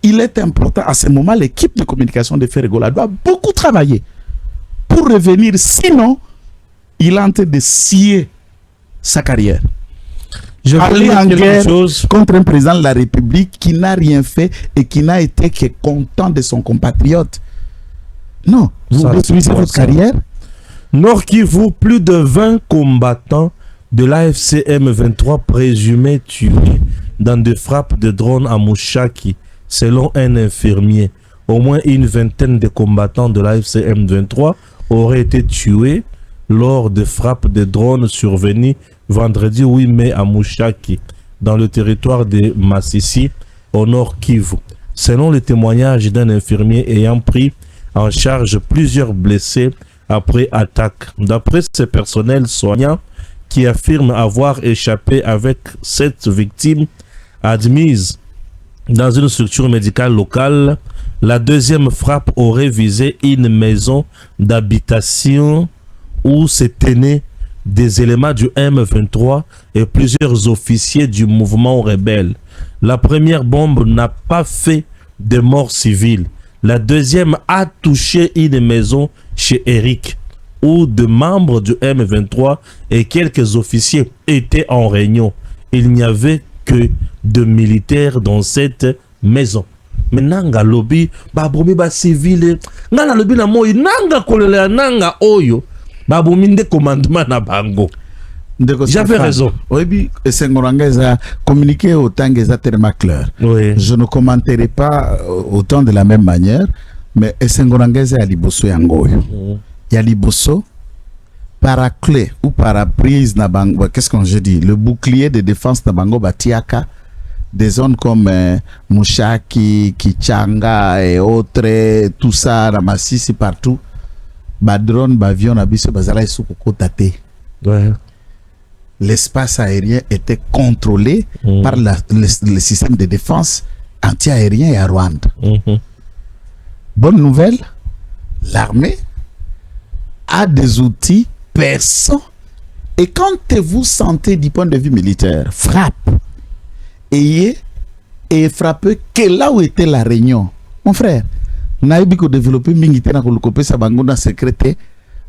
il est important à ce moment, l'équipe de communication de Ferregola doit beaucoup travailler pour revenir. Sinon, il est en train de scier sa carrière. Je aller en guerre contre un président de la République qui n'a rien fait et qui n'a été que content de son compatriote. Non, vous détruisez votre carrière. Nord Kivu, plus de 20 combattants de l'AFC M23 présumés tués dans des frappes de drones à Mouchaki, selon un infirmier. Au moins une vingtaine de combattants de l'AFC M23 auraient été tués lors de frappes de drones survenues vendredi 8 mai à Mouchaki, dans le territoire de Massissi, au nord Kivu. Selon le témoignage d'un infirmier ayant pris en charge plusieurs blessés après attaque. D'après ce personnel soignant, qui affirme avoir échappé avec 7 victimes admises dans une structure médicale locale, la deuxième frappe aurait visé une maison d'habitation où se tenaient des éléments du M23 et plusieurs officiers du mouvement rebelle. La première bombe n'a pas fait de mort civile. La deuxième a touché une maison chez Eric, où de membres du M23 et quelques officiers étaient en réunion. Il n'y avait que de militaires dans cette maison. Mais nanga lobby, babomi ba civil, nanga lobby na moi, nanga kolele nanga oyo, babomi de commandement na bango. J'avais raison. Oui, Sengorangeza communiqué autant que ça tellement clair. Oui. Je ne commenterai pas autant de la même manière, mais Sengorangeza a liboso yangoyo. Il y a liboso, paraclé ou paraprise na bango. Qu'est-ce que je dis? Le bouclier de défense na bango batiaka. Des zones comme Mouchaki, Kichanga et autres, tout ça, Ramassisi partout. Badron, Bavion, Abisso, Bazala et Soukoko Tate. Ouais. L'espace aérien était contrôlé par le système de défense anti-aérien et à Rwanda. Bonne nouvelle, l'armée a des outils perçants. Et quand vous sentez du point de vue militaire, frappe, et frappez que là où était la réunion. Mon frère, Naïbiko développé Mingitena Kolukopé Sabangona secrété,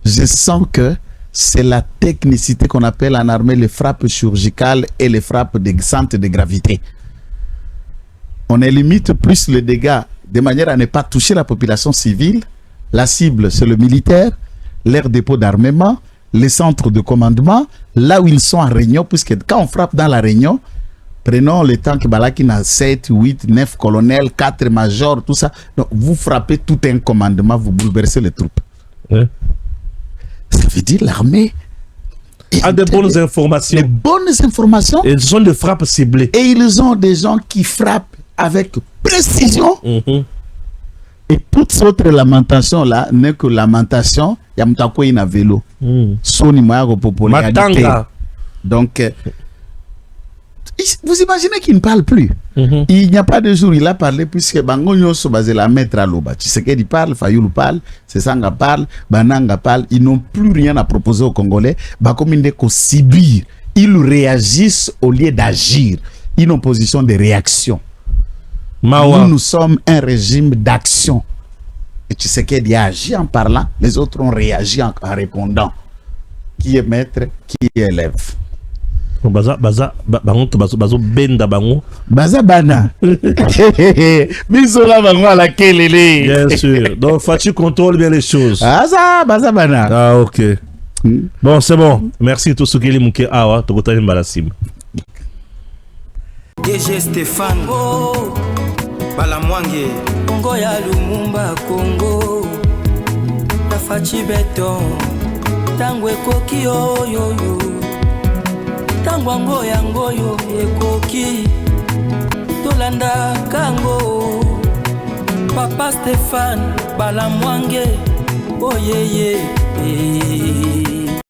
je sens que c'est la technicité qu'on appelle en armée les frappes chirurgicales et les frappes de centre de gravité. On limite plus les dégâts de manière à ne pas toucher la population civile. La cible, c'est le militaire, leur dépôt d'armement, les centres de commandement, là où ils sont en réunion, puisque quand on frappe dans la réunion, prenons le temps que Balaki n'a 7, 8, 9 colonels, 4 majors, tout ça. Donc, vous frappez tout un commandement, vous bouleversez les troupes. Ouais. Ça veut dire l'armée a de bonnes informations. Des bonnes informations. Et ce sont des frappes ciblées. Et ils ont des gens qui frappent avec précision. Et toute autre lamentation là n'est que lamentation. Il y a mutako ina vélo. Soni moya popularité. Matanga. Donc, vous imaginez qu'il ne parle plus. Il n'y a pas de jour, il a parlé puisque Bangonyo Sobazé la mettre à l'oba. Tu sais qu'il parle, Fayoulou parle, Sesanga parle, Bananga parle. Ils n'ont plus rien à proposer aux Congolais. Bakominde ko subir. Ils réagissent au lieu d'agir. Ils ont position de réaction. Nous sommes un régime d'action. Et tu sais qu'il a agi en parlant, les autres ont réagi en répondant. Qui est maître, qui est élève. Baza benda bango. Baza bana. Bisola bango à la kelele. Bien sûr. Donc faut-tu contrôler bien les choses. Baza bana. Ah ok. Bon c'est bon. Merci tout ce qui est mouké awa to kotani mbalasim. DG Stéphane Balamwange Congo ya Lumumba Congo Tafachi beton Tangwe koki yo Tangwango yangoyo ekoki Tolanda kango Papa Stéphane Balamwange Oh yeah yeah